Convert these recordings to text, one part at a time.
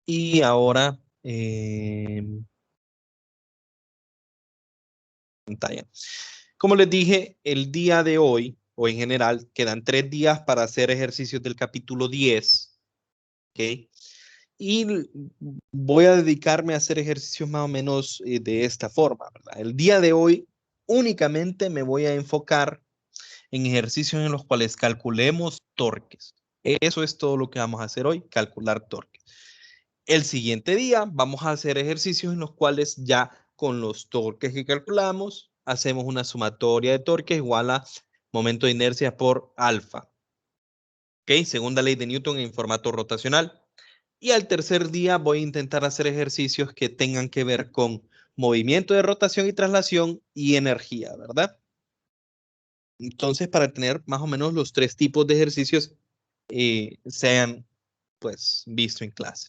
Y ahora, pantalla. Como les dije, el día de hoy, o en general, quedan 3 días para hacer ejercicios del capítulo 10. ¿Ok? Y voy a dedicarme a hacer ejercicios más o menos de esta forma, ¿verdad? El día de hoy únicamente me voy a enfocar en ejercicios en los cuales calculemos torques. Eso es todo lo que vamos a hacer hoy, calcular torques. El siguiente día vamos a hacer ejercicios en los cuales ya con los torques que calculamos, hacemos una sumatoria de torques igual a momento de inercia por alfa. ¿Ok? Segunda ley de Newton en formato rotacional. Y al tercer día voy a intentar hacer ejercicios que tengan que ver con movimiento de rotación y traslación y energía, ¿verdad? Entonces, para tener más o menos los 3 tipos de ejercicios sean, pues, visto en clase.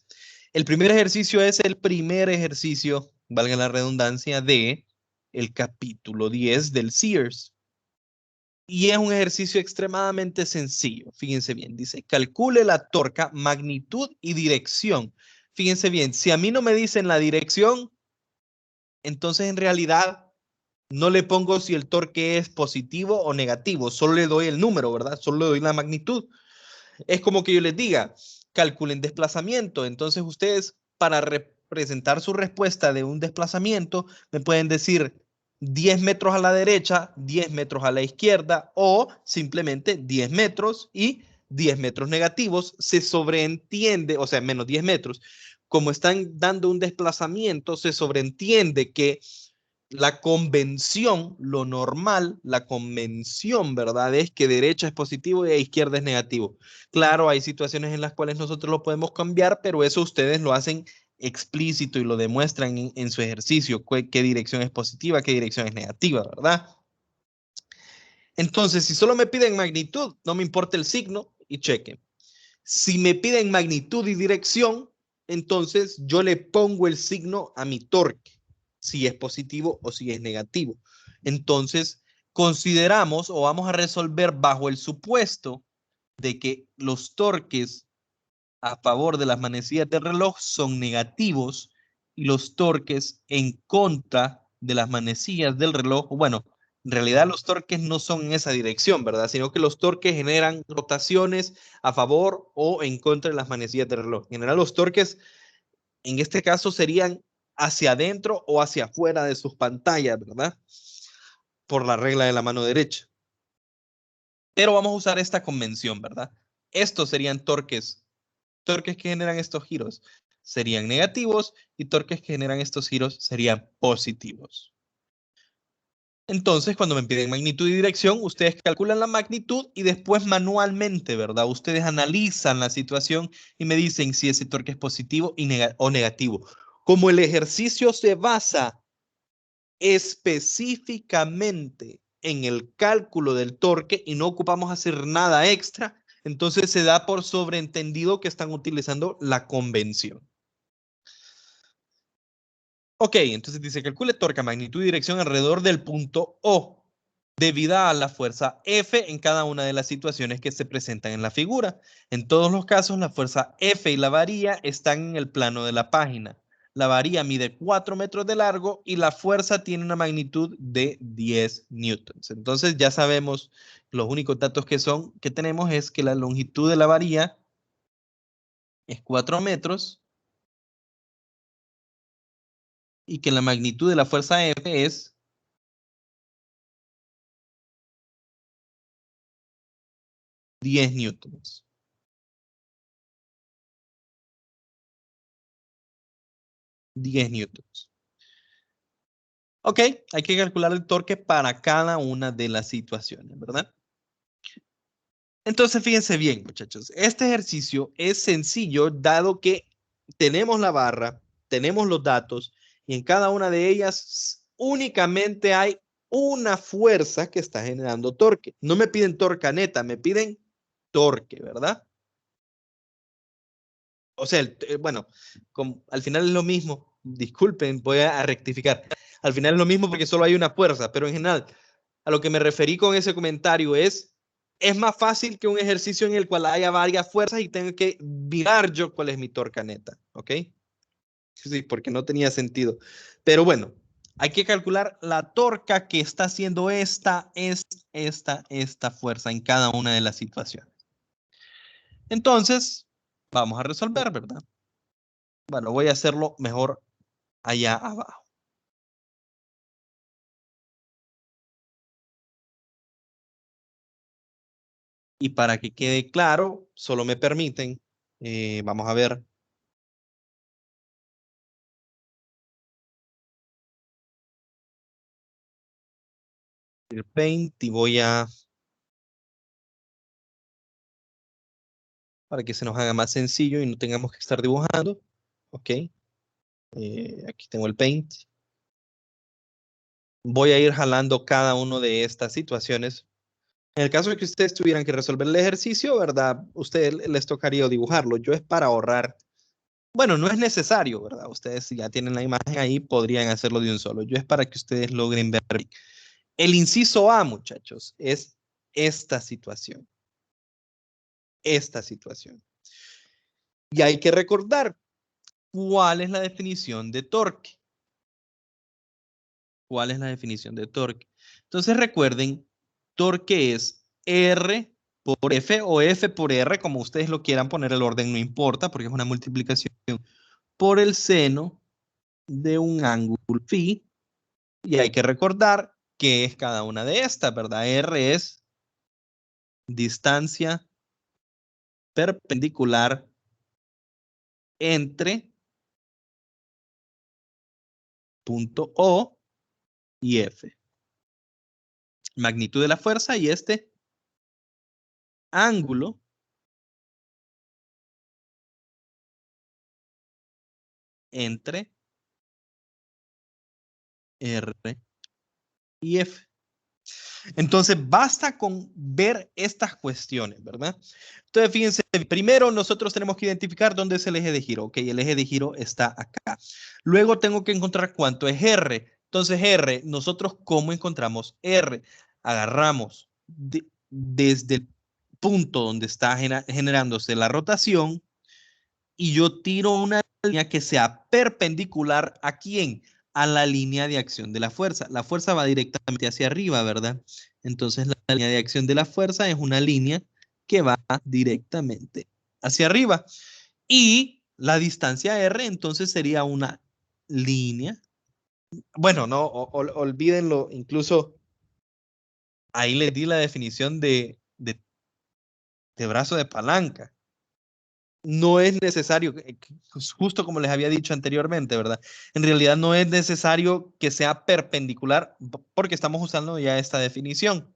El primer ejercicio es el primer ejercicio, valga la redundancia, de el capítulo 10 del Sears. Y es un ejercicio extremadamente sencillo. Fíjense bien, dice, calcule la torca, magnitud y dirección. Fíjense bien, si a mí no me dicen la dirección, entonces en realidad no le pongo si el torque es positivo o negativo, solo le doy el número, ¿verdad? Solo le doy la magnitud. Es como que yo les diga, calculen desplazamiento. Entonces ustedes, para representar su respuesta de un desplazamiento, me pueden decir 10 metros a la derecha, 10 metros a la izquierda o simplemente 10 metros y 10 metros negativos. Se sobreentiende, o sea, menos 10 metros. Como están dando un desplazamiento, se sobreentiende que la convención, lo normal, la convención, ¿verdad? Es que derecha es positivo y izquierda es negativo. Claro, hay situaciones en las cuales nosotros lo podemos cambiar, pero eso ustedes lo hacen explícito y lo demuestran en su ejercicio, qué dirección es positiva, qué dirección es negativa, ¿verdad? Entonces, si solo me piden magnitud, no me importa el signo y chequen. Si me piden magnitud y dirección, entonces yo le pongo el signo a mi torque, si es positivo o si es negativo. Entonces, consideramos o vamos a resolver bajo el supuesto de que los torques a favor de las manecillas del reloj son negativos y los torques en contra de las manecillas del reloj, bueno, en realidad los torques no son en esa dirección, ¿verdad? Sino que los torques generan rotaciones a favor o en contra de las manecillas del reloj. En general los torques en este caso serían hacia adentro o hacia afuera de sus pantallas, ¿verdad? Por la regla de la mano derecha. Pero vamos a usar esta convención, ¿verdad? Estos serían torques que generan estos giros serían negativos y torques que generan estos giros serían positivos. Entonces, cuando me piden magnitud y dirección, ustedes calculan la magnitud y después manualmente, ¿verdad? Ustedes analizan la situación y me dicen si ese torque es positivo o negativo. Como el ejercicio se basa específicamente en el cálculo del torque y no ocupamos hacer nada extra, entonces se da por sobreentendido que están utilizando la convención. Ok, entonces dice, calcule torque, magnitud y dirección alrededor del punto O, debida a la fuerza F en cada una de las situaciones que se presentan en la figura. En todos los casos, la fuerza F y la varilla están en el plano de la página. La varilla mide 4 metros de largo y la fuerza tiene una magnitud de 10 newtons. Entonces ya sabemos, los únicos datos que tenemos es que la longitud de la varilla es 4 metros y que la magnitud de la fuerza F es 10 newtons. 10 newtons. Ok, hay que calcular el torque para cada una de las situaciones, ¿verdad? Entonces, fíjense bien, muchachos. Este ejercicio es sencillo dado que tenemos la barra, tenemos los datos y en cada una de ellas únicamente hay una fuerza que está generando torque. No me piden torca neta, me piden torque, ¿verdad? O sea, bueno, al final es lo mismo. Disculpen, voy a rectificar. Al final es lo mismo porque solo hay una fuerza, pero en general, a lo que me referí con ese comentario es es más fácil que un ejercicio en el cual haya varias fuerzas y tenga que mirar yo cuál es mi torca neta, ¿ok? Sí, porque no tenía sentido. Pero bueno, hay que calcular la torca que está haciendo esta fuerza en cada una de las situaciones. Entonces, vamos a resolver, ¿verdad? Bueno, voy a hacerlo mejor allá abajo. Y para que quede claro, solo me permiten, vamos a ver. El Paint y voy a, para que se nos haga más sencillo y no tengamos que estar dibujando. Ok. Aquí tengo el Paint. Voy a ir jalando cada una de estas situaciones. En el caso de que ustedes tuvieran que resolver el ejercicio, ¿verdad? Ustedes les tocaría dibujarlo. Yo es para ahorrar. Bueno, no es necesario, ¿verdad? Ustedes si ya tienen la imagen ahí, podrían hacerlo de un solo. Yo es para que ustedes logren ver. El inciso A, muchachos, es esta situación. Esta situación. Y hay que recordar cuál es la definición de torque. ¿Cuál es la definición de torque? Entonces recuerden, torque es R por F o F por R, como ustedes lo quieran poner, el orden no importa porque es una multiplicación por el seno de un ángulo phi. Y hay que recordar qué es cada una de estas, ¿verdad? R es distancia perpendicular entre punto O y F. Magnitud de la fuerza y este ángulo entre R y F. Entonces, basta con ver estas cuestiones, ¿verdad? Entonces, fíjense, primero nosotros tenemos que identificar dónde es el eje de giro. Ok, el eje de giro está acá. Luego tengo que encontrar cuánto es R. Entonces, R, nosotros ¿cómo encontramos R? Agarramos desde el punto donde está generándose la rotación y yo tiro una línea que sea perpendicular ¿a quién? A la línea de acción de la fuerza. La fuerza va directamente hacia arriba, ¿verdad? Entonces la línea de acción de la fuerza es una línea que va directamente hacia arriba. Y la distancia R entonces sería una línea. Bueno, no, olvídenlo, incluso ahí les di la definición de brazo de palanca. No es necesario, justo como les había dicho anteriormente, ¿verdad? En realidad no es necesario que sea perpendicular porque estamos usando ya esta definición.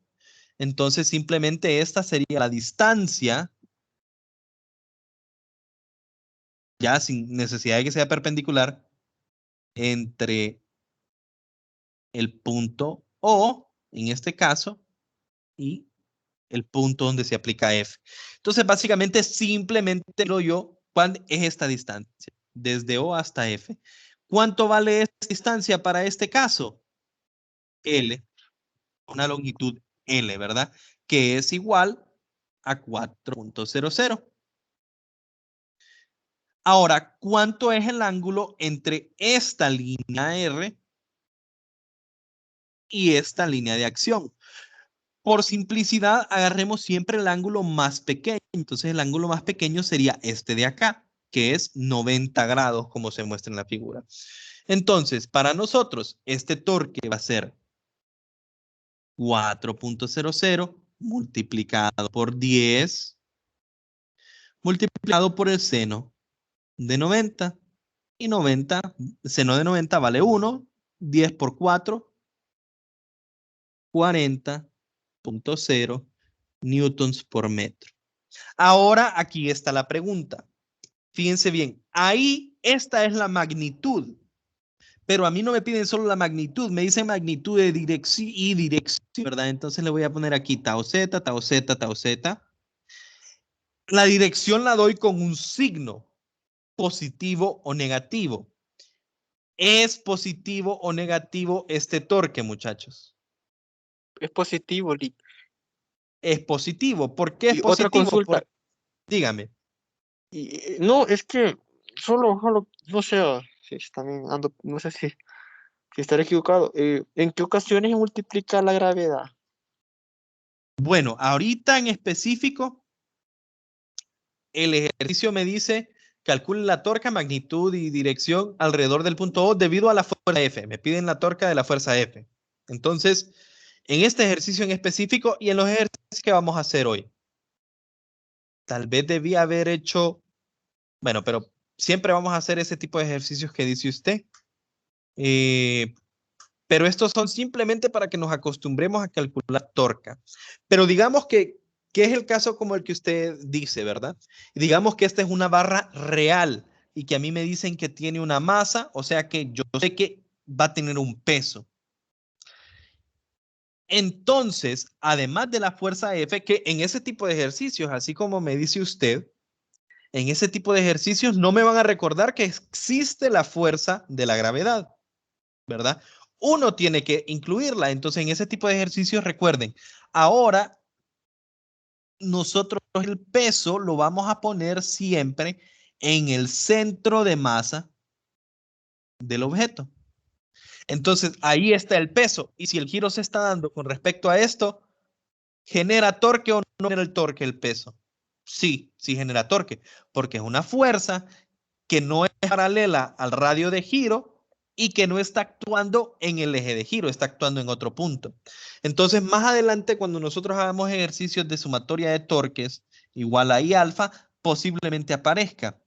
Entonces simplemente esta sería la distancia, ya sin necesidad de que sea perpendicular, entre el punto O, en este caso, y el punto donde se aplica F. Entonces básicamente simplemente lo yo, ¿cuál es esta distancia? Desde O hasta F. ¿Cuánto vale esta distancia para este caso? L, una longitud L, ¿verdad? Que es igual a 4.00. Ahora, ¿cuánto es el ángulo entre esta línea R y esta línea de acción? Por simplicidad, agarremos siempre el ángulo más pequeño. Entonces, el ángulo más pequeño sería este de acá, que es 90 grados, como se muestra en la figura. Entonces, para nosotros, este torque va a ser 4.00 multiplicado por 10, multiplicado por el seno de 90. Y 90, seno de 90 vale 1, 10 por 4, 40.0 newtons por metro. Ahora aquí está la pregunta. Fíjense bien, ahí esta es la magnitud. Pero a mí no me piden solo la magnitud, me dicen magnitud de dirección y dirección, ¿verdad? Entonces le voy a poner aquí tau z, tau z, tau z. La dirección la doy con un signo, positivo o negativo. ¿Es positivo o negativo este torque, muchachos? Es positivo, Es positivo. ¿Por qué es Y otra positivo? consulta, Dígame. no, es que solo, no sé, si también ando, no sé si estaré equivocado. ¿En qué ocasiones se multiplica la gravedad? Bueno, ahorita en específico, el ejercicio me dice, calcule la torca, magnitud y dirección alrededor del punto O debido a la fuerza F. Me piden la torca de la fuerza F. Entonces, en este ejercicio en específico y en los ejercicios que vamos a hacer hoy, tal vez debía haber hecho, bueno, pero siempre vamos a hacer ese tipo de ejercicios que dice usted. Eh, pero estos son simplemente para que nos acostumbremos a calcular torca. Pero digamos que es el caso como el que usted dice, ¿verdad? Y digamos que esta es una barra real y que a mí me dicen que tiene una masa, o sea que yo sé que va a tener un peso. Entonces, además de la fuerza F, que en ese tipo de ejercicios, así como me dice usted, en ese tipo de ejercicios no me van a recordar que existe la fuerza de la gravedad, ¿verdad? Uno tiene que incluirla. Entonces, en ese tipo de ejercicios, recuerden, ahora nosotros el peso lo vamos a poner siempre en el centro de masa del objeto. Entonces, ahí está el peso. Y si el giro se está dando con respecto a esto, ¿genera torque o no genera el torque el peso? Sí, sí genera torque, porque es una fuerza que no es paralela al radio de giro y que no está actuando en el eje de giro, está actuando en otro punto. Entonces, más adelante, cuando nosotros hagamos ejercicios de sumatoria de torques igual a I alfa, posiblemente aparezca.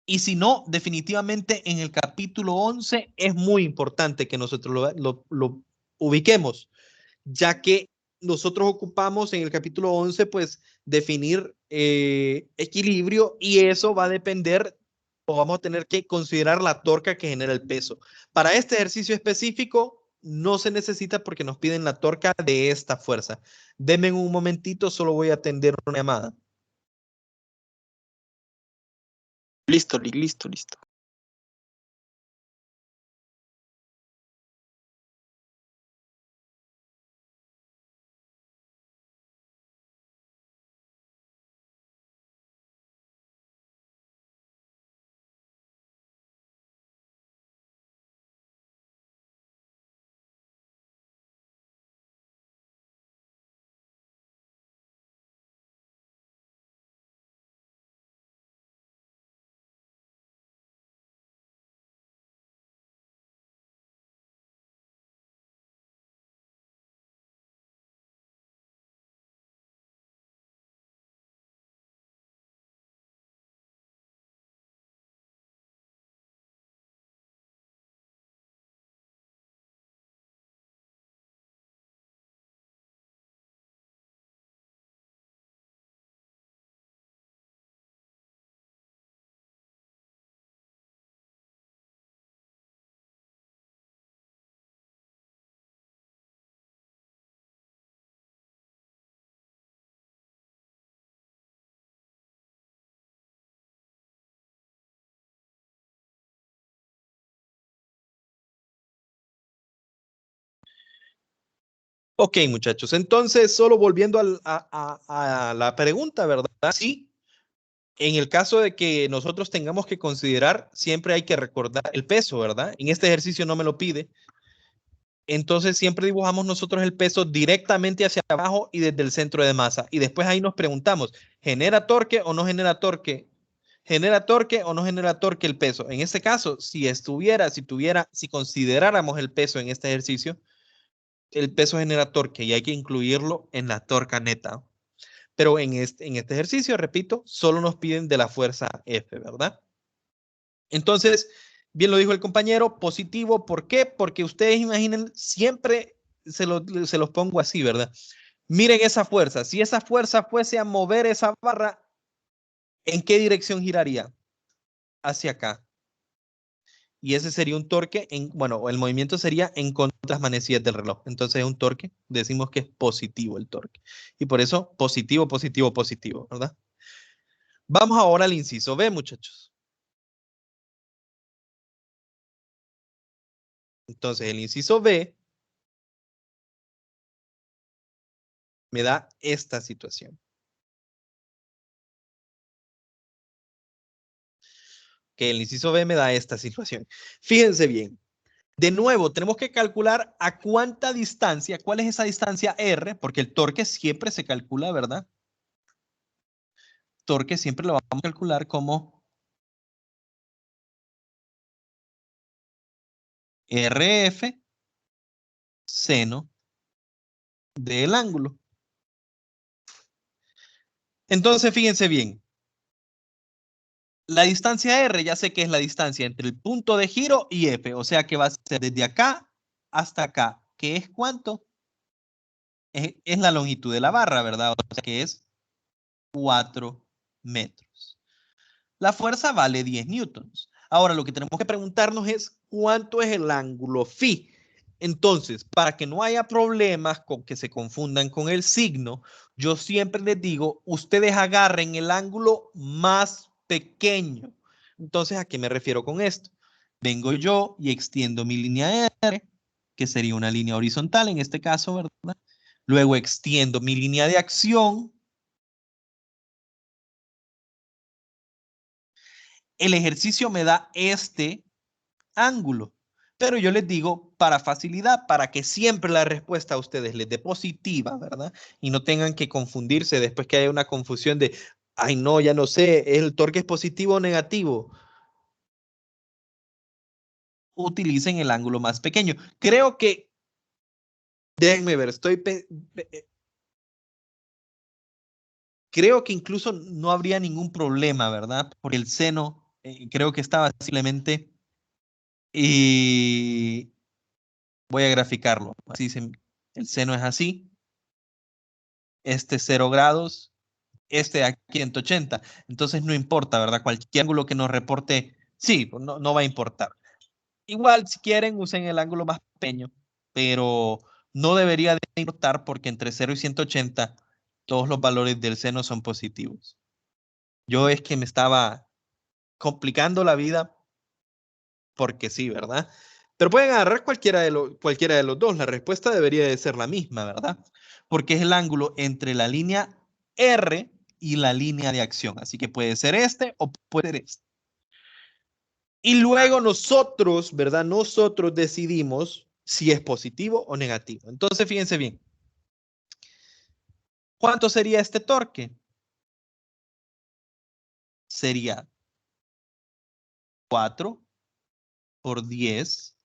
Y si no, definitivamente en el capítulo 11 es muy importante que nosotros lo ubiquemos, ya que nosotros ocupamos en el capítulo 11, pues, definir equilibrio y eso va a depender o vamos a tener que considerar la torca que genera el peso. Para este ejercicio específico no se necesita porque nos piden la torca de esta fuerza. Denme un momentito, solo voy a atender una llamada. Listo, listo, listo. Ok, muchachos, entonces solo volviendo a la pregunta, ¿verdad? Sí, en el caso de que nosotros tengamos que considerar, siempre hay que recordar el peso, ¿verdad? En este ejercicio no me lo pide. Entonces siempre dibujamos nosotros el peso directamente hacia abajo y desde el centro de masa. Y después ahí nos preguntamos, ¿genera torque o no genera torque? ¿Genera torque o no genera torque el peso? En este caso, si consideráramos el peso en este ejercicio, el peso genera torque y hay que incluirlo en la torca neta. Pero en este ejercicio, repito, solo nos piden de la fuerza F, ¿verdad? Entonces, bien lo dijo el compañero, positivo. ¿Por qué? Porque ustedes imaginen, siempre se los pongo así, ¿verdad? Miren esa fuerza. Si esa fuerza fuese a mover esa barra, ¿en qué dirección giraría? Hacia acá. Y ese sería un torque, bueno, el movimiento sería en contra de las manecillas del reloj. Entonces es un torque, decimos que es positivo el torque. Y por eso positivo, positivo, positivo, ¿verdad? Vamos ahora al inciso B, muchachos. Entonces el inciso B me da esta situación. Que el inciso B me da esta situación. Fíjense bien. De nuevo, tenemos que calcular a cuánta distancia, cuál es esa distancia R, porque el torque siempre se calcula, ¿verdad? Torque siempre lo vamos a calcular como RF seno del ángulo. Entonces, fíjense bien. La distancia R ya sé que es la distancia entre el punto de giro y F, o sea que va a ser desde acá hasta acá, que es ¿cuánto? Es la longitud de la barra, ¿verdad? O sea que es 4 metros. La fuerza vale 10 newtons. Ahora lo que tenemos que preguntarnos es ¿cuánto es el ángulo phi? Entonces, para que no haya problemas con que se confundan con el signo, yo siempre les digo, ustedes agarren el ángulo más pequeño. Entonces, ¿a qué me refiero con esto? Vengo yo y extiendo mi línea R, que sería una línea horizontal en este caso, ¿verdad? Luego extiendo mi línea de acción. El ejercicio me da este ángulo. Pero yo les digo, para facilidad, para que siempre la respuesta a ustedes les dé positiva, ¿verdad? Y no tengan que confundirse después que haya una confusión de, ay, no, ya no sé, ¿el torque es positivo o negativo? Utilicen el ángulo más pequeño. Creo que, déjenme ver, creo que incluso no habría ningún problema, ¿verdad? Porque el seno, creo que estaba simplemente, y voy a graficarlo. Así el seno es así, este 0 grados, este aquí 180. Entonces no importa, ¿verdad? Cualquier ángulo que nos reporte, sí, no va a importar. Igual, si quieren, usen el ángulo más pequeño, pero no debería de importar porque entre 0 y 180 todos los valores del seno son positivos. Yo es que me estaba complicando la vida porque sí, ¿verdad? Pero pueden agarrar cualquiera de los dos. La respuesta debería de ser la misma, ¿verdad? Porque es el ángulo entre la línea R y la línea de acción. Así que puede ser este o puede ser este. Y luego nosotros, ¿verdad? Nosotros decidimos si es positivo o negativo. Entonces, fíjense bien. ¿Cuánto sería este torque? Sería 4 por 10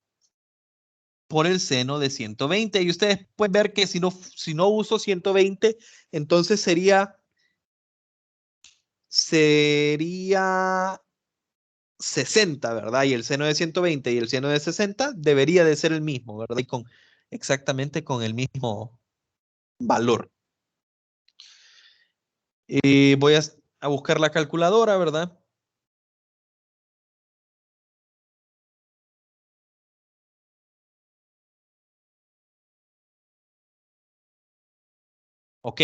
por el seno de 120. Y ustedes pueden ver que si no uso 120, entonces sería 60, ¿verdad? Y el seno de 120 y el seno de 60 debería de ser el mismo, ¿verdad? Y exactamente con el mismo valor. Voy a buscar la calculadora, ¿verdad? ¿Ok?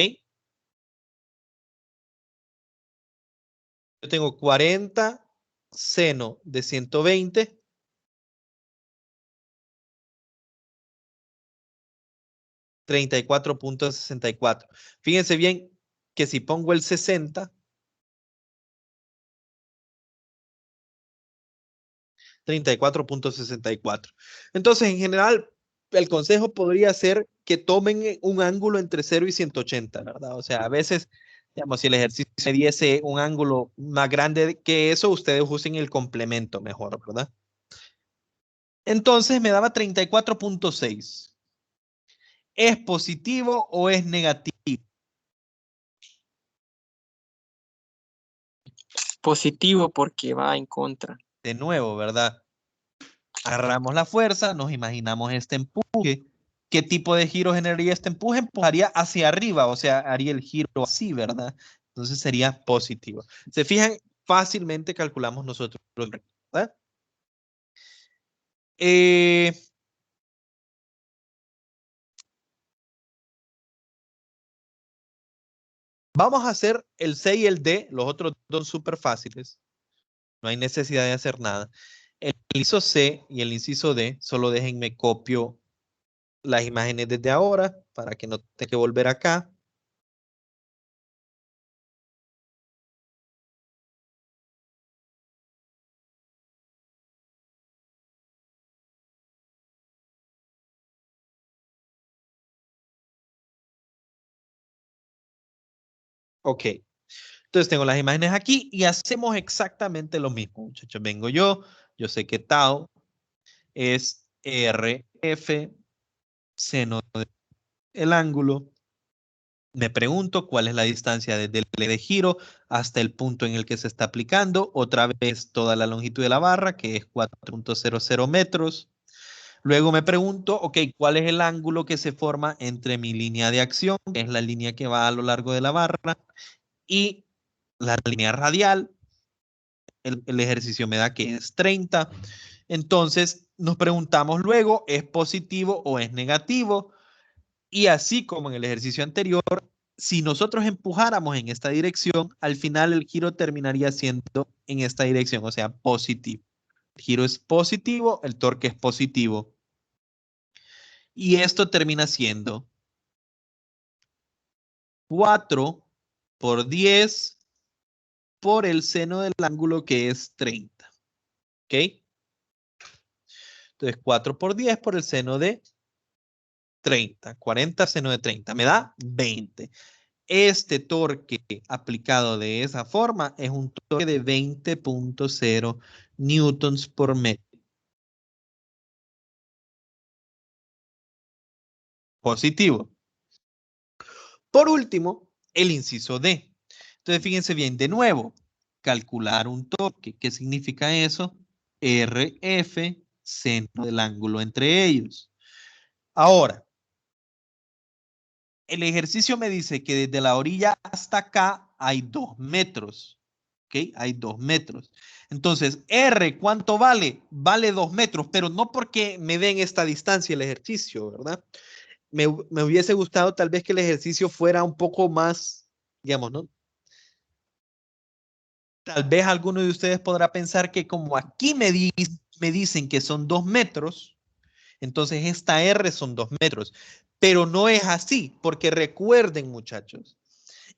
Yo tengo 40 seno de 120. 34.64. Fíjense bien que si pongo el 60, 34.64. Entonces, en general, el consejo podría ser que tomen un ángulo entre 0 y 180, ¿verdad? O sea, a veces, digamos, si el ejercicio se diese un ángulo más grande que eso, ustedes usen el complemento mejor, ¿verdad? Entonces me daba 34.6. ¿Es positivo o es negativo? Positivo porque va en contra. De nuevo, ¿verdad? Agarramos la fuerza, nos imaginamos este empuje. ¿Qué tipo de giro generaría este empuje? Empujaría hacia arriba, o sea, haría el giro así, ¿verdad? Entonces sería positivo. Se fijan, fácilmente calculamos nosotros, ¿verdad? Eh, Vamos a hacer el C y el D, los otros dos súper fáciles. No hay necesidad de hacer nada. El inciso C y el inciso D, solo déjenme copio las imágenes desde ahora para que no tenga que volver acá. Ok. Entonces tengo las imágenes aquí y hacemos exactamente lo mismo, muchachos. Vengo yo sé que tau es RF, seno del ángulo. Me pregunto cuál es la distancia desde el eje de giro hasta el punto en el que se está aplicando. Otra vez toda la longitud de la barra, que es 4.00 metros. Luego me pregunto, ok, ¿cuál es el ángulo que se forma entre mi línea de acción, que es la línea que va a lo largo de la barra, y la línea radial? El ejercicio me da que es 30. Entonces nos preguntamos luego, ¿es positivo o es negativo? Y así como en el ejercicio anterior, si nosotros empujáramos en esta dirección, al final el giro terminaría siendo en esta dirección, o sea, positivo. El giro es positivo, el torque es positivo. Y esto termina siendo 4 por 10 por el seno del ángulo, que es 30. ¿Ok? Entonces 4 por 10 por el seno de 30. 40 seno de 30. Me da 20. Este torque aplicado de esa forma es un torque de 20.0 newtons por metro. Positivo. Por último, el inciso D. Entonces, fíjense bien, de nuevo, calcular un torque. ¿Qué significa eso? RF, seno del ángulo entre ellos. Ahora, el ejercicio me dice que desde la orilla hasta acá hay 2 metros. ¿Ok? Hay 2 metros. Entonces, R, ¿cuánto vale? Vale 2 metros, pero no porque me den esta distancia el ejercicio, ¿verdad? Me hubiese gustado tal vez que el ejercicio fuera un poco más, digamos, ¿no? Tal vez alguno de ustedes podrá pensar que como aquí me dicen que son 2 metros, entonces esta R son 2 metros. Pero no es así, porque recuerden, muchachos,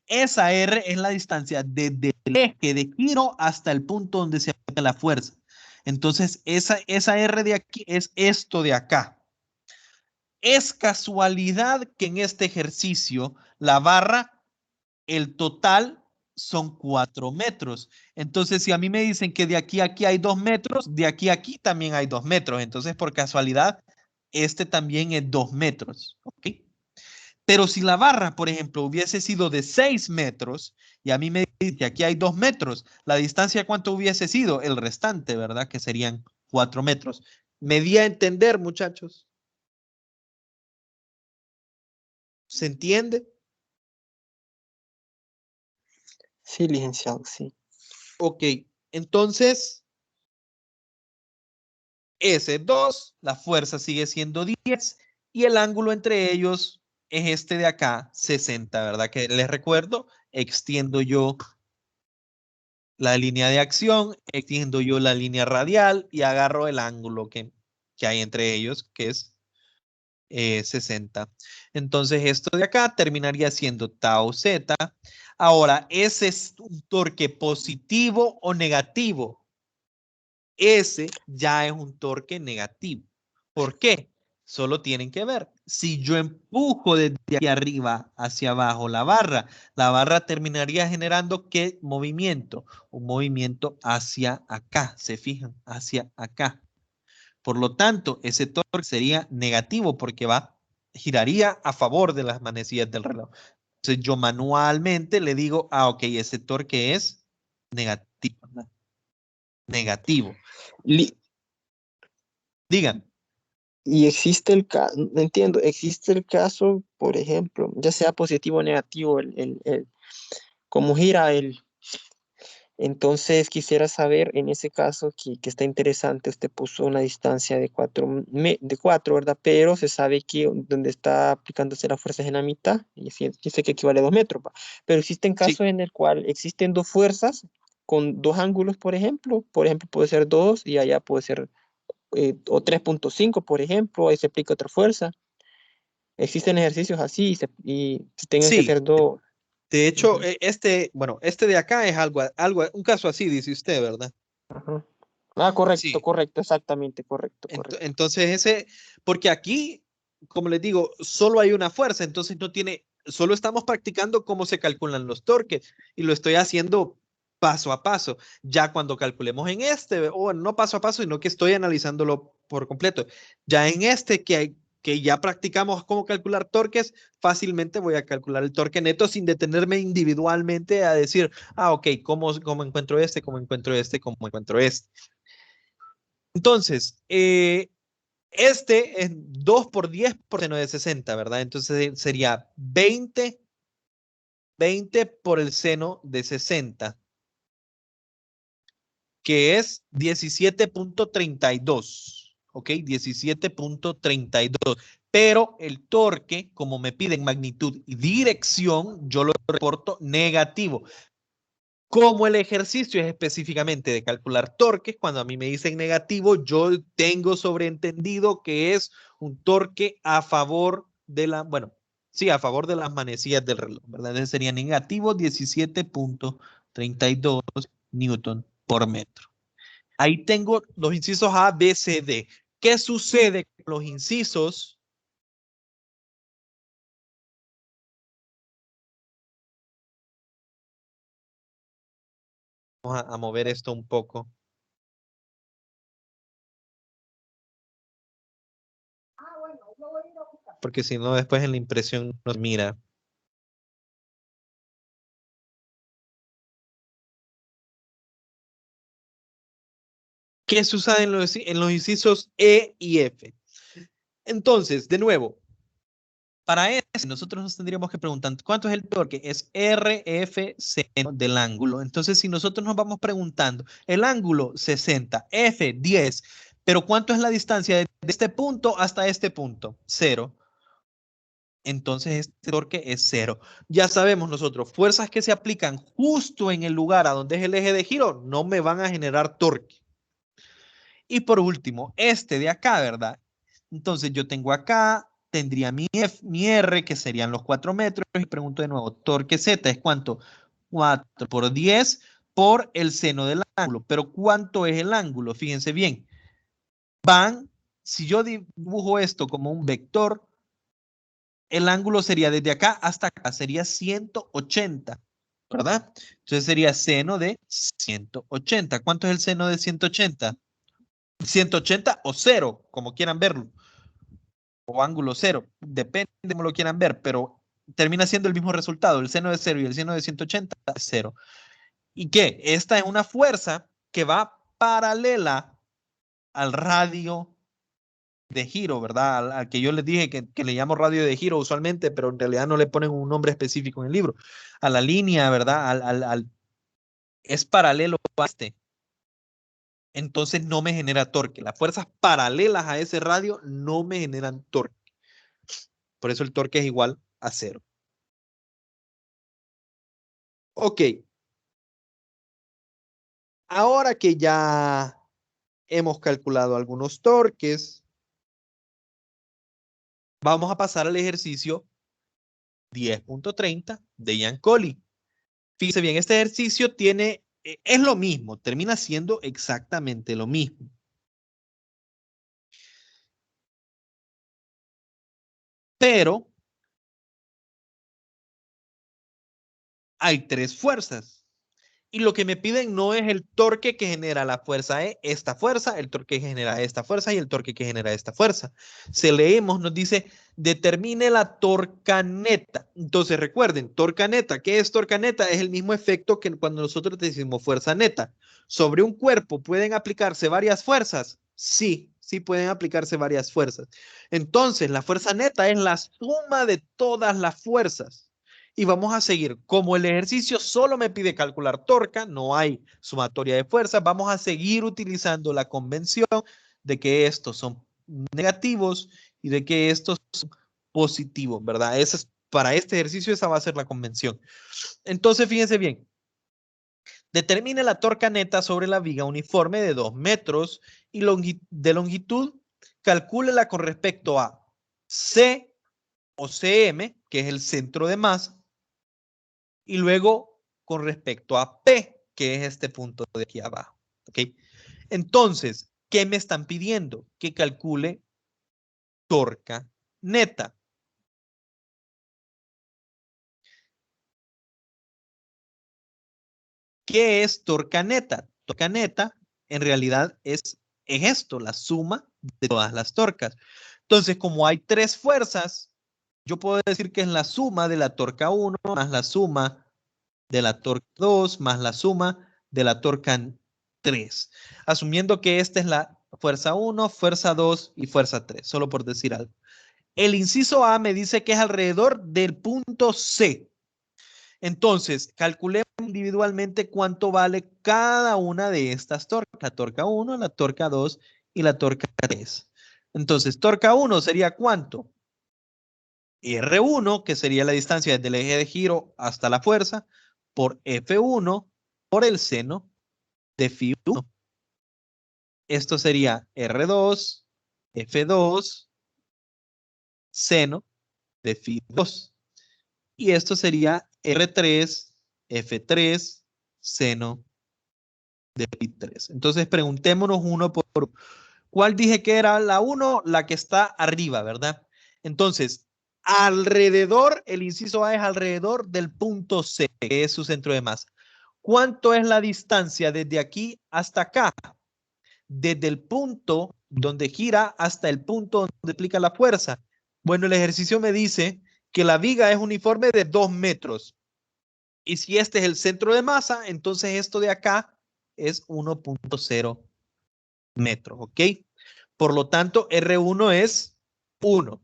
esa R es la distancia desde el eje de giro hasta el punto donde se aplica la fuerza. Entonces, esa R de aquí es esto de acá. Es casualidad que en este ejercicio la barra, el total son 4 metros. Entonces, si a mí me dicen que de aquí a aquí hay 2 metros, de aquí a aquí también hay 2 metros. Entonces, por casualidad, este también es 2 metros. ¿Ok? Pero si la barra, por ejemplo, hubiese sido de 6 metros y a mí me dice que aquí hay 2 metros, la distancia, ¿cuánto hubiese sido? El restante, ¿verdad? Que serían 4 metros. ¿Me di a entender, muchachos? ¿Se entiende? Sí, licenciado, sí. Ok, entonces, ese es 2, la fuerza sigue siendo 10 y el ángulo entre ellos es este de acá, 60, ¿verdad? Que les recuerdo, extiendo yo la línea de acción, extiendo yo la línea radial y agarro el ángulo que hay entre ellos, que es 60. Entonces esto de acá terminaría siendo tau z. Ahora, ¿ese es un torque positivo o negativo? Ese ya es un torque negativo. ¿Por qué? Solo tienen que ver. Si yo empujo desde aquí arriba hacia abajo la barra terminaría generando ¿qué movimiento? Un movimiento hacia acá, ¿se fijan? Hacia acá. Por lo tanto, ese torque sería negativo porque giraría a favor de las manecillas del reloj. Entonces yo manualmente le digo, ok, ese torque es negativo. Negativo. Li- Digan. y existe el caso, no entiendo, existe el caso, por ejemplo, ya sea positivo o negativo, cómo gira el. Entonces quisiera saber, en ese caso que está interesante, usted puso una distancia de 4, ¿verdad? Pero se sabe que donde está aplicándose la fuerza es en la mitad, y dice que equivale a 2 metros, ¿va? Pero existen Sí, casos en el cual existen dos fuerzas con dos ángulos, por ejemplo puede ser 2 y allá puede ser, o 3.5, por ejemplo, ahí se aplica otra fuerza. Existen ejercicios así y se tengan que sí. hacer dos. De hecho, Ujú, este de acá es un caso así, dice usted, ¿verdad? ajá. Ah, correcto, Sí. correcto, exactamente, correcto, correcto. Entonces, porque aquí, como les digo, solo hay una fuerza, entonces no tiene, solo estamos practicando cómo se calculan los torques y lo estoy haciendo paso a paso. Ya cuando calculemos en este, o no paso a paso, sino que estoy analizándolo por completo. Ya en este que ya practicamos cómo calcular torques, fácilmente voy a calcular el torque neto sin detenerme individualmente a decir, ok, ¿cómo encuentro este? ¿Cómo encuentro este? ¿Cómo encuentro este? Entonces, este es 2 por 10 por seno de 60, ¿verdad? Entonces sería 20 por el seno de 60, que es 17.32, ¿ok? 17.32. Pero el torque, como me piden magnitud y dirección, yo lo reporto negativo. Como el ejercicio es específicamente de calcular torques, cuando a mí me dicen negativo, yo tengo sobreentendido que es un torque a favor de la, bueno, sí, a favor de las manecillas del reloj, ¿verdad? Entonces sería negativo 17.32 newton por metro. Ahí tengo los incisos A, B, C, D. ¿Qué sucede con los incisos? Vamos a mover esto un poco. Porque si no, después en la impresión nos mira. ¿Qué sucede en los incisos E y F? Entonces, de nuevo, para eso nosotros nos tendríamos que preguntar, ¿cuánto es el torque? Es RF seno del ángulo. Entonces, si nosotros nos vamos preguntando, el ángulo 60, F 10, pero ¿cuánto es la distancia de este punto hasta este punto? 0. Entonces, este torque es 0. Ya sabemos nosotros, fuerzas que se aplican justo en el lugar a donde es el eje de giro no me van a generar torque. Y por último, este de acá, ¿verdad? Entonces yo tengo acá, tendría mi F, mi R, que serían los 4 metros, y pregunto de nuevo, torque Z es cuánto? 4 por 10 por el seno del ángulo. Pero ¿cuánto es el ángulo? Fíjense bien. Si yo dibujo esto como un vector, el ángulo sería desde acá hasta acá, sería 180, ¿verdad? Entonces sería seno de 180. ¿Cuánto es el seno de 180? 180 o 0, como quieran verlo, o ángulo 0, depende de cómo lo quieran ver, pero termina siendo el mismo resultado. El seno de 0 y el seno de 180 es 0. ¿Y qué? Esta es una fuerza que va paralela al radio de giro, ¿verdad? Al que yo les dije que le llamo radio de giro usualmente, pero en realidad no le ponen un nombre específico en el libro. A la línea, ¿verdad? Es paralelo a este. Entonces no me genera torque. Las fuerzas paralelas a ese radio no me generan torque. Por eso el torque es igual a 0. Ok, ahora que ya hemos calculado algunos torques, vamos a pasar al ejercicio 10.30 de Giancoli. Fíjense bien, este ejercicio es lo mismo, termina siendo exactamente lo mismo. Pero hay 3 fuerzas. Y lo que me piden no es el torque que genera la fuerza E, esta fuerza, el torque que genera esta fuerza y el torque que genera esta fuerza. Si leemos, nos dice, determine la torca neta. Entonces recuerden, torca neta, ¿qué es torca neta? Es el mismo efecto que cuando nosotros decimos fuerza neta. ¿Sobre un cuerpo pueden aplicarse varias fuerzas? Sí, sí pueden aplicarse varias fuerzas. Entonces, la fuerza neta es la suma de todas las fuerzas. Y vamos a seguir. Como el ejercicio solo me pide calcular torca, no hay sumatoria de fuerzas, vamos a seguir utilizando la convención de que estos son negativos y de que estos son positivos, ¿verdad? Para este ejercicio esa va a ser la convención. Entonces, fíjense bien. Determine la torca neta sobre la viga uniforme de 2 metros y de longitud. Calcúlela con respecto a C o CM, que es el centro de masa, y luego con respecto a P, que es este punto de aquí abajo. ¿Ok? Entonces, ¿qué me están pidiendo? Que calcule torca neta. ¿Qué es torca neta? Torca neta en realidad es esto, la suma de todas las torcas. Entonces, como hay tres fuerzas, yo puedo decir que es la suma de la torca 1 más la suma de la torca 2 más la suma de la torca 3. Asumiendo que esta es la fuerza 1, fuerza 2 y fuerza 3, solo por decir algo. El inciso A me dice que es alrededor del punto C. Entonces, calculemos individualmente cuánto vale cada una de estas torcas. La torca 1, la torca 2 y la torca 3. Entonces, torca 1 sería ¿cuánto? R1, que sería la distancia desde el eje de giro hasta la fuerza, por F1 por el seno de phi 1. Esto sería R2, F2, seno de phi 2. Y esto sería R3, F3, seno de phi 3. Entonces preguntémonos uno por uno. ¿Cuál dije que era la 1? La que está arriba, ¿verdad? Entonces, alrededor, el inciso A es alrededor del punto C, que es su centro de masa. ¿Cuánto es la distancia desde aquí hasta acá? Desde el punto donde gira hasta el punto donde aplica la fuerza. Bueno, el ejercicio me dice que la viga es uniforme de 2 metros. Y si este es el centro de masa, entonces esto de acá es 1.0 metros, ¿ok? Por lo tanto, R1 es 1.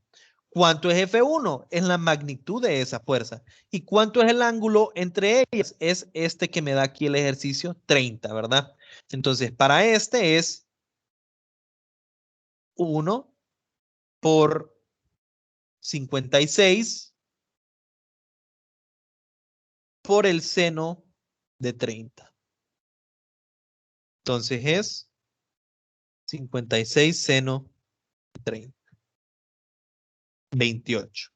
¿Cuánto es F1? Es la magnitud de esa fuerza. ¿Y cuánto es el ángulo entre ellas? Es este que me da aquí el ejercicio, 30, ¿verdad? Entonces, para este es 1 por 56 por el seno de 30. Entonces es 56 seno de 30. 28.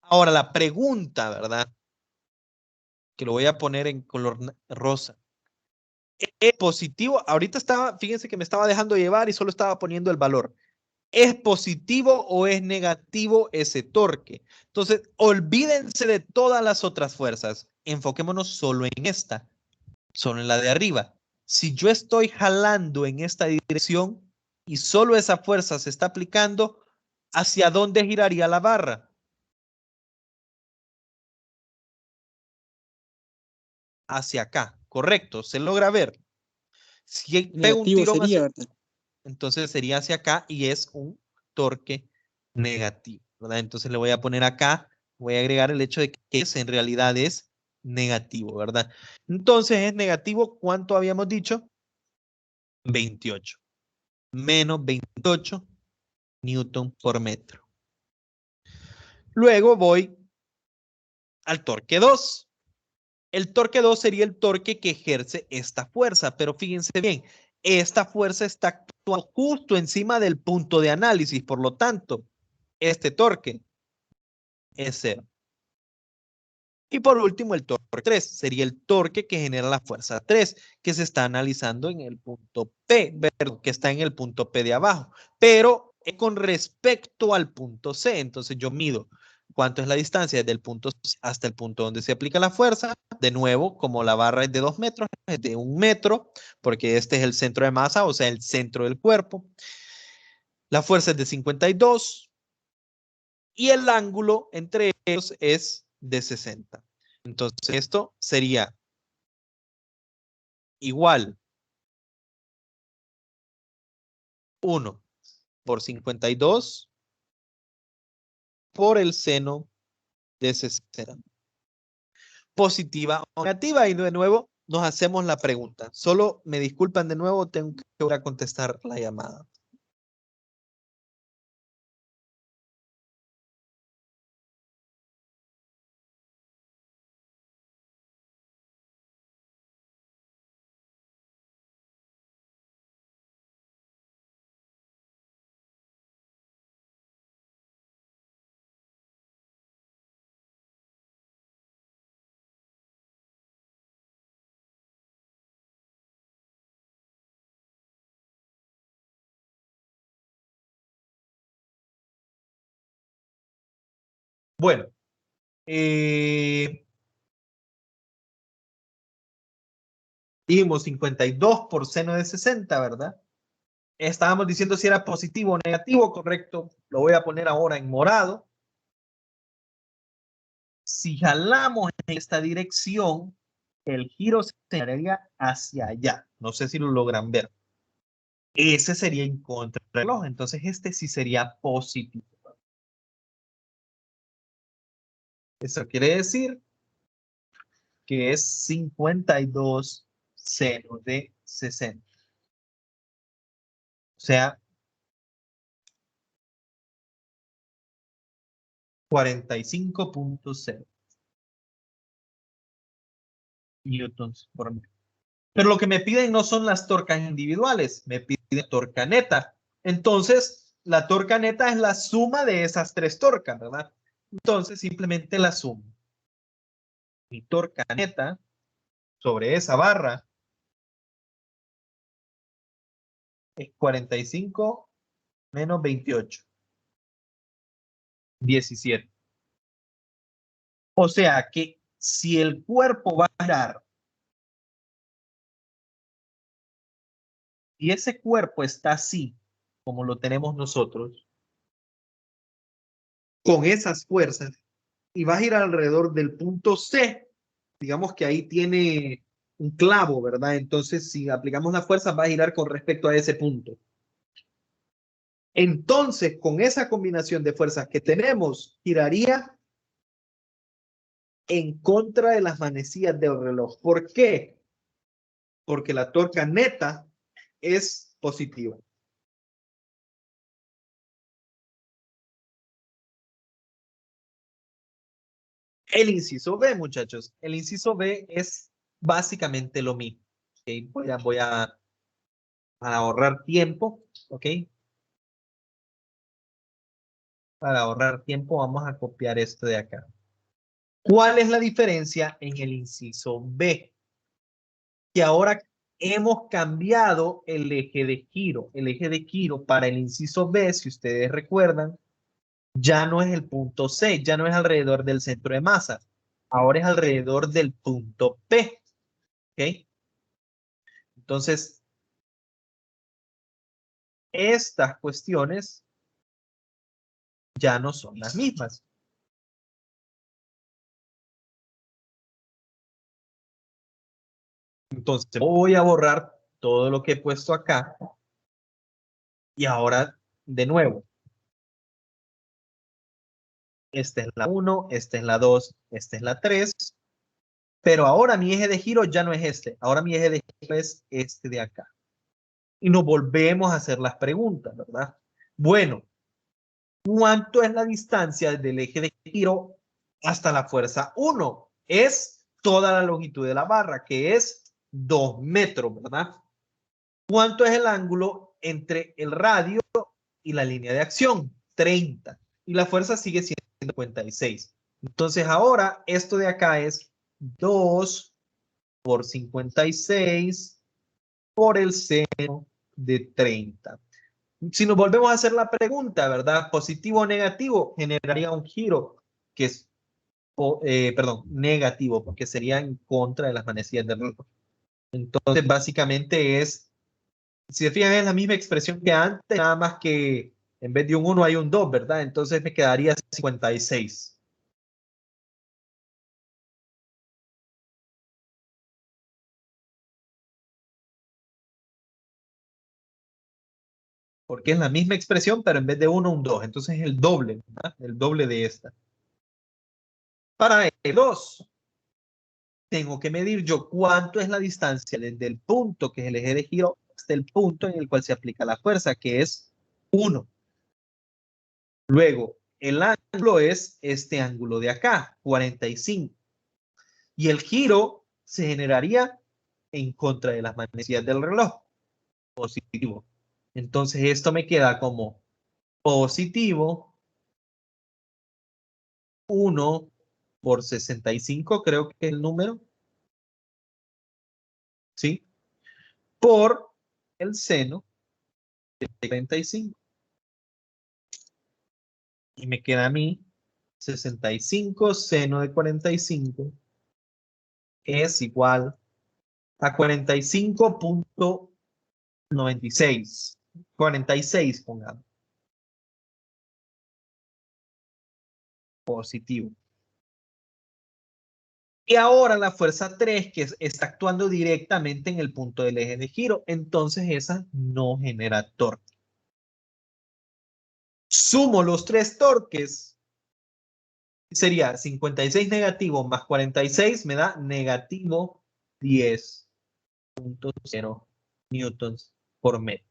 Ahora la pregunta, ¿verdad? Que lo voy a poner en color rosa. ¿Es positivo? Ahorita estaba, fíjense que me estaba dejando llevar y solo estaba poniendo el valor. ¿Es positivo o es negativo ese torque? Entonces, olvídense de todas las otras fuerzas. Enfoquémonos solo en esta, solo en la de arriba. Si yo estoy jalando en esta dirección y solo esa fuerza se está aplicando, ¿hacia dónde giraría la barra? Hacia acá, correcto, se logra ver. Si pego un Negativo tirón sería, hacia, ¿verdad? entonces sería hacia acá y es un torque negativo, ¿verdad? Entonces le voy a poner acá, voy a agregar el hecho de que ese en realidad es negativo, ¿verdad? Entonces es negativo, ¿cuánto habíamos dicho? 28. Menos 28 newton por metro. Luego voy al torque 2. El torque 2 sería el torque que ejerce esta fuerza, pero fíjense bien, esta fuerza está actuando justo encima del punto de análisis, por lo tanto, este torque es cero. Y por último, el torque 3 sería el torque que genera la fuerza 3, que se está analizando en el punto P, que está en el punto P de abajo, pero con respecto al punto C. Entonces yo mido cuánto es la distancia desde el punto C hasta el punto donde se aplica la fuerza. De nuevo, como la barra es de 2 metros, es de 1 metro, porque este es el centro de masa, o sea, el centro del cuerpo. La fuerza es de 52 y el ángulo entre ellos es de 60. Entonces esto sería igual 1 por 52 por el seno de 60. Positiva o negativa. Y de nuevo nos hacemos la pregunta. Solo me disculpan de nuevo, tengo que ahora contestar la llamada. Bueno, dijimos 52 por seno de 60, ¿verdad? Estábamos diciendo si era positivo o negativo, correcto. Lo voy a poner ahora en morado. Si jalamos en esta dirección, el giro se haría hacia allá. No sé si lo logran ver. Ese sería en contra del reloj. Entonces este sí sería positivo. Eso quiere decir que es 52 seno de 60. O sea, 45.0 newtons por metro. Pero lo que me piden no son las torcas individuales, me piden torca neta. Entonces, la torca neta es la suma de esas tres torcas, ¿verdad? Entonces, simplemente la sumo. Mi torca neta sobre esa barra es 45 menos 28, 17. O sea que si el cuerpo va a girar y ese cuerpo está así, como lo tenemos nosotros, con esas fuerzas, y va a girar alrededor del punto C, digamos que ahí tiene un clavo, ¿verdad? Entonces, si aplicamos la fuerza, va a girar con respecto a ese punto. Entonces, con esa combinación de fuerzas que tenemos, giraría en contra de las manecillas del reloj. ¿Por qué? Porque la torca neta es positiva. El inciso B, muchachos. El inciso B es básicamente lo mismo. ¿Okay? Voy a ahorrar tiempo. ¿Ok? Para ahorrar tiempo, vamos a copiar esto de acá. ¿Cuál es la diferencia en el inciso B? Que ahora hemos cambiado el eje de giro. El eje de giro para el inciso B, si ustedes recuerdan, ya no es el punto C, ya no es alrededor del centro de masa. Ahora es alrededor del punto P. ¿Ok? Entonces, estas cuestiones ya no son las mismas. Entonces, voy a borrar todo lo que he puesto acá. Y ahora, de nuevo, esta es la 1, esta es la 2, esta es la 3. Pero ahora mi eje de giro ya no es este. Ahora mi eje de giro es este de acá. Y nos volvemos a hacer las preguntas, ¿verdad? Bueno, ¿cuánto es la distancia del eje de giro hasta la fuerza 1? Es toda la longitud de la barra, que es 2 metros, ¿verdad? ¿Cuánto es el ángulo entre el radio y la línea de acción? 30. Y la fuerza sigue siendo 56. Entonces ahora esto de acá es 2 por 56 por el seno de 30. Si nos volvemos a hacer la pregunta, ¿verdad? Positivo o negativo, generaría un giro que es, perdón, negativo, porque sería en contra de las manecillas del reloj. Entonces, básicamente es, si se fijan, es la misma expresión que antes, nada más que en vez de un 1 hay un 2, ¿verdad? Entonces me quedaría 56. Porque es la misma expresión, pero en vez de 1, un 2. Entonces es el doble, ¿verdad? El doble de esta. Para el 2, tengo que medir yo cuánto es la distancia desde el punto, que es el eje de giro, hasta el punto en el cual se aplica la fuerza, que es 1. Luego, el ángulo es este ángulo de acá, 45. Y el giro se generaría en contra de las manecillas del reloj, positivo. Entonces esto me queda como positivo 1 por 65, creo que es el número, ¿sí? Por el seno de 35. Y me queda a mí 65 seno de 45 es igual a 45.96. 46, pongamos. Positivo. Y ahora la fuerza 3, que está actuando directamente en el punto del eje de giro, entonces esa no genera torque. Sumo los tres torques, sería 56 negativo más 46 me da negativo 10.0 newtons por metro.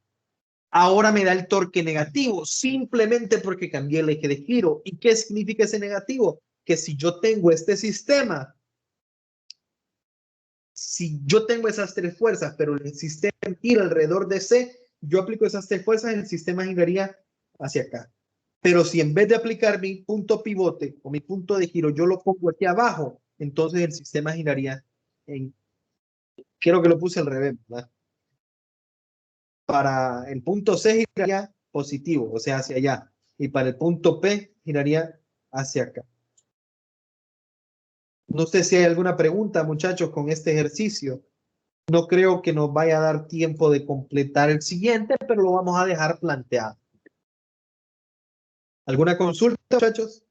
Ahora me da el torque negativo, simplemente porque cambié el eje de giro. ¿Y qué significa ese negativo? Que si yo tengo este sistema, si yo tengo esas tres fuerzas, pero el sistema gira alrededor de C, yo aplico esas tres fuerzas, el sistema giraría hacia acá. Pero si en vez de aplicar mi punto pivote o mi punto de giro, yo lo pongo aquí abajo, entonces el sistema giraría en... Creo que lo puse al revés, ¿verdad? Para el punto C giraría positivo, o sea, hacia allá. Y para el punto P giraría hacia acá. No sé si hay alguna pregunta, muchachos, con este ejercicio. No creo que nos vaya a dar tiempo de completar el siguiente, pero lo vamos a dejar planteado. ¿Alguna consulta, muchachos?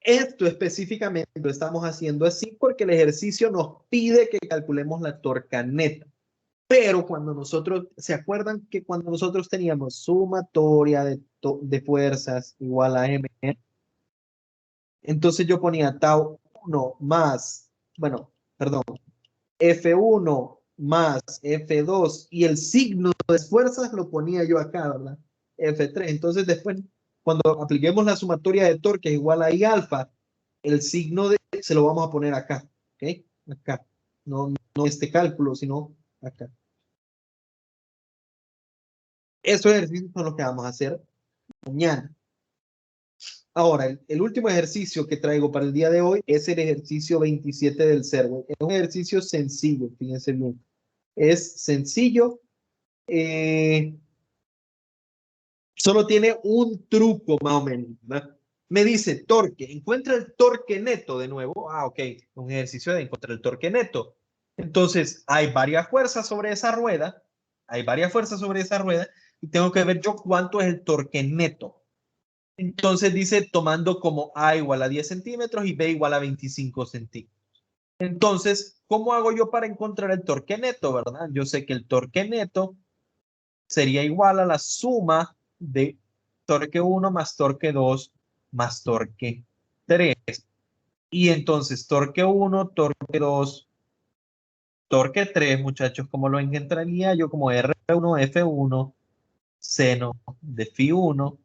Esto específicamente lo estamos haciendo así porque el ejercicio nos pide que calculemos la torca neta. Pero cuando nosotros, ¿se acuerdan que cuando nosotros teníamos sumatoria de fuerzas igual a M? Entonces yo ponía tau 1 más, bueno, perdón, F1 más F2 y el signo de fuerzas lo ponía yo acá, ¿verdad? F3. Entonces después, cuando apliquemos la sumatoria de torque igual a I alfa, el signo de se lo vamos a poner acá, ¿ok? Acá. No este cálculo, sino acá. Esos ejercicios son los que vamos a hacer mañana. Ahora, el último ejercicio que traigo para el día de hoy es el ejercicio 27 del servo. Es un ejercicio sencillo, fíjense bien. Es sencillo. Solo tiene un truco más o menos, ¿verdad? Me dice torque, encuentra el torque neto de nuevo. Ah, ok, un ejercicio de encontrar el torque neto. Entonces, hay varias fuerzas sobre esa rueda, y tengo que ver yo cuánto es el torque neto. Entonces dice tomando como A igual a 10 centímetros y B igual a 25 centímetros. Entonces, ¿cómo hago yo para encontrar el torque neto, verdad? Yo sé que el torque neto sería igual a la suma de torque 1 más torque 2 más torque 3. Y entonces torque 1, torque 2, torque 3, muchachos, ¿cómo lo encontraría yo? Como R1, F1, seno de Φ1,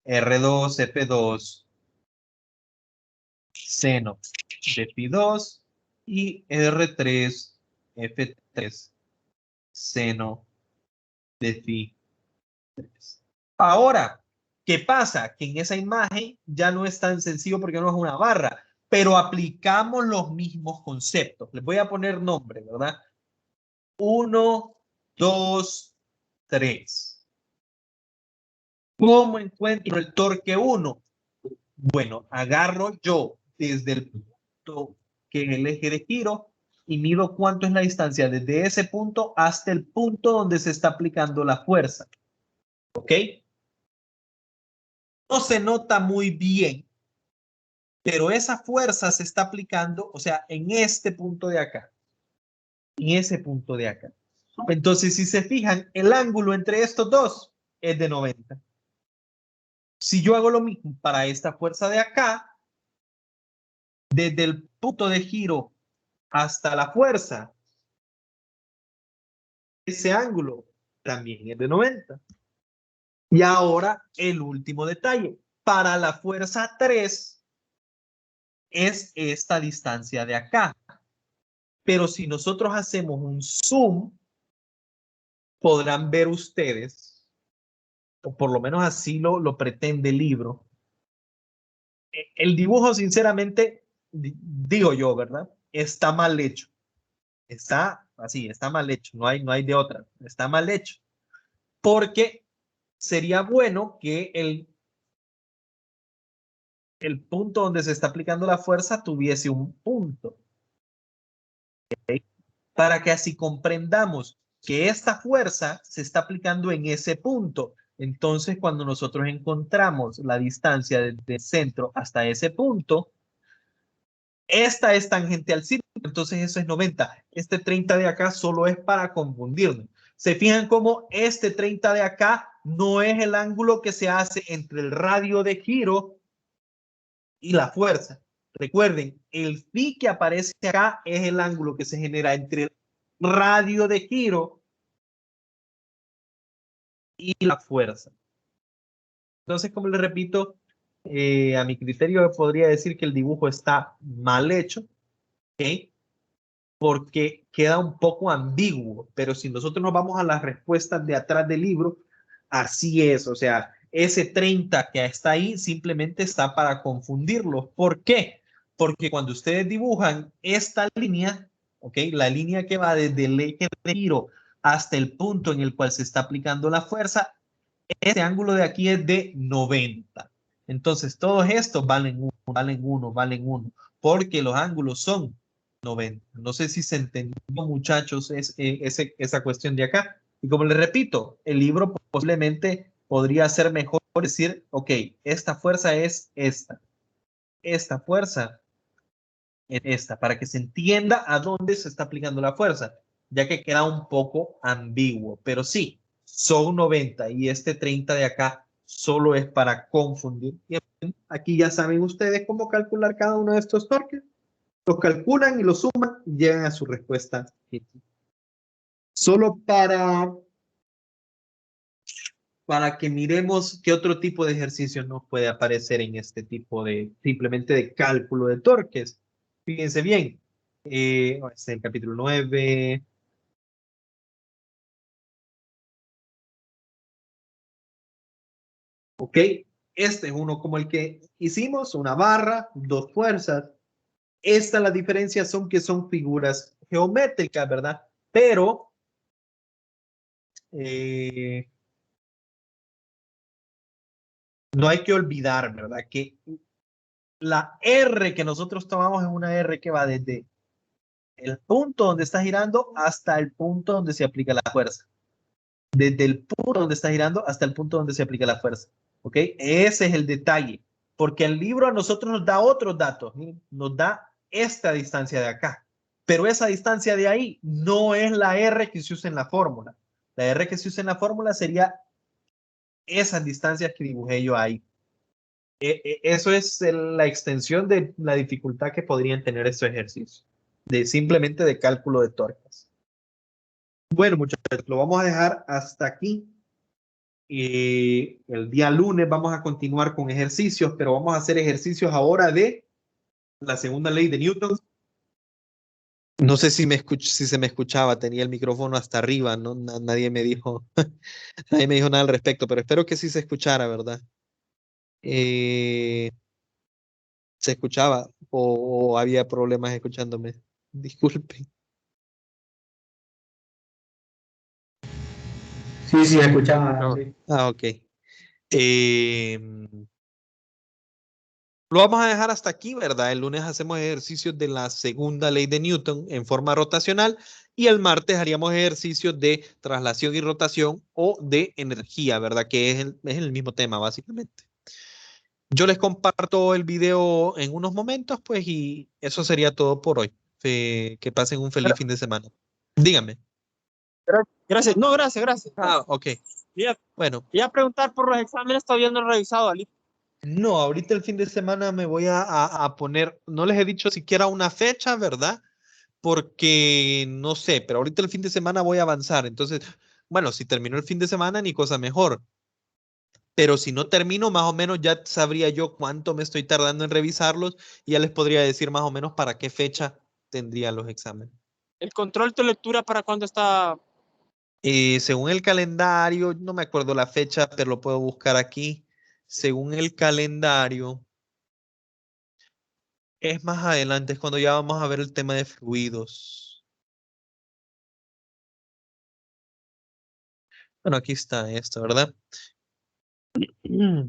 R2, F2, seno de Φ2 y R3, F3, seno de Φ3. Ahora, ¿qué pasa? Que en esa imagen ya no es tan sencillo porque no es una barra, pero aplicamos los mismos conceptos. Les voy a poner nombre, ¿verdad? 1, 2, 3. ¿Cómo encuentro el torque 1? Bueno, agarro yo desde el punto que es el eje de giro y mido cuánto es la distancia desde ese punto hasta el punto donde se está aplicando la fuerza. ¿Ok? No se nota muy bien, pero esa fuerza se está aplicando, o sea, en este punto de acá, en ese punto de acá. Entonces, si se fijan, el ángulo entre estos dos es de 90. Si yo hago lo mismo para esta fuerza de acá, desde el punto de giro hasta la fuerza, ese ángulo también es de 90. Y ahora el último detalle. Para la fuerza 3 es esta distancia de acá. Pero si nosotros hacemos un zoom, podrán ver ustedes o por lo menos así lo pretende el libro. El dibujo, sinceramente, digo yo, ¿verdad? Está mal hecho. Está así, está mal hecho. No hay de otra. Está mal hecho. Porque sería bueno que el punto donde se está aplicando la fuerza tuviese un punto. ¿Okay? Para que así comprendamos que esta fuerza se está aplicando en ese punto. Entonces, cuando nosotros encontramos la distancia desde el centro hasta ese punto, esta es tangente al círculo, entonces eso es 90. Este 30 de acá solo es para confundirnos. ¿Se fijan cómo este 30 de acá no es el ángulo que se hace entre el radio de giro y la fuerza? Recuerden, el phi que aparece acá es el ángulo que se genera entre el radio de giro y la fuerza. Entonces, como les repito, a mi criterio podría decir que el dibujo está mal hecho, ¿ok? Porque queda un poco ambiguo, pero si nosotros nos vamos a las respuestas de atrás del libro, así es, o sea, ese 30 que está ahí simplemente está para confundirlos. ¿Por qué? Porque cuando ustedes dibujan esta línea, ¿ok? La línea que va desde el eje de giro hasta el punto en el cual se está aplicando la fuerza, este ángulo de aquí es de 90. Entonces, todos estos valen 1, valen 1, valen 1, porque los ángulos son 90. No sé si se entendió, muchachos, esa cuestión de acá. Y como les repito, el libro posiblemente podría ser mejor decir, ok, esta fuerza es esta fuerza es esta, para que se entienda a dónde se está aplicando la fuerza, ya que queda un poco ambiguo. Pero sí, son 90 y este 30 de acá solo es para confundir. Y aquí ya saben ustedes cómo calcular cada uno de estos torques. Los calculan y los suman y llegan a su respuesta. Solo para que miremos qué otro tipo de ejercicio nos puede aparecer en este tipo de, simplemente de cálculo de torques. Fíjense bien, este es el capítulo 9. Ok, este es uno como el que hicimos, una barra, dos fuerzas. Estas las diferencias son que son figuras geométricas, ¿verdad? Pero no hay que olvidar, ¿verdad? Que la R que nosotros tomamos es una R que va desde el punto donde está girando hasta el punto donde se aplica la fuerza. Desde el punto donde está girando hasta el punto donde se aplica la fuerza. ¿Ok? Ese es el detalle. Porque el libro a nosotros nos da otros datos. Nos da esta distancia de acá. Pero esa distancia de ahí no es la R que se usa en la fórmula. La R que se usa en la fórmula sería esas distancias que dibujé yo ahí. Eso es la extensión de la dificultad que podrían tener estos ejercicios. Simplemente de cálculo de torques. Bueno, muchachos, lo vamos a dejar hasta aquí. El día lunes vamos a continuar con ejercicios, pero vamos a hacer ejercicios ahora de la segunda ley de Newton. No sé si si se me escuchaba, tenía el micrófono hasta arriba, ¿no? Nadie me dijo, nadie me dijo nada al respecto, pero espero que sí se escuchara, ¿verdad? ¿Se escuchaba o había problemas escuchándome? Disculpen. Sí, sí, escuchaba. No. Ok. Lo vamos a dejar hasta aquí, ¿verdad? El lunes hacemos ejercicios de la segunda ley de Newton en forma rotacional y el martes haríamos ejercicios de traslación y rotación o de energía, ¿verdad? Que es el mismo tema, básicamente. Yo les comparto el video en unos momentos, pues, y eso sería todo por hoy. Que pasen un feliz fin de semana. Díganme. Gracias. No, gracias. Ok. Bueno. Iba a preguntar por los exámenes, todavía no he revisado, Ali. No, ahorita el fin de semana me voy a poner, no les he dicho siquiera una fecha, ¿verdad? Porque no sé, pero ahorita el fin de semana voy a avanzar. Entonces, bueno, si termino el fin de semana, ni cosa mejor. Pero si no termino, más o menos ya sabría yo cuánto me estoy tardando en revisarlos y ya les podría decir más o menos para qué fecha tendría los exámenes. ¿El control de lectura para cuándo está? Según el calendario, no me acuerdo la fecha, pero lo puedo buscar aquí. Según el calendario, es más adelante, es cuando ya vamos a ver el tema de fluidos. Bueno, aquí está esto, ¿verdad?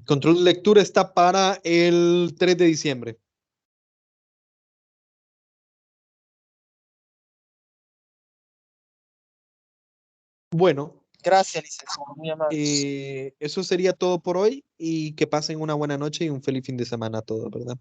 Control de lectura está para el 3 de diciembre. Bueno, Gracias, licenciado, muy amable. eso sería todo por hoy y que pasen una buena noche y un feliz fin de semana a todos, ¿verdad?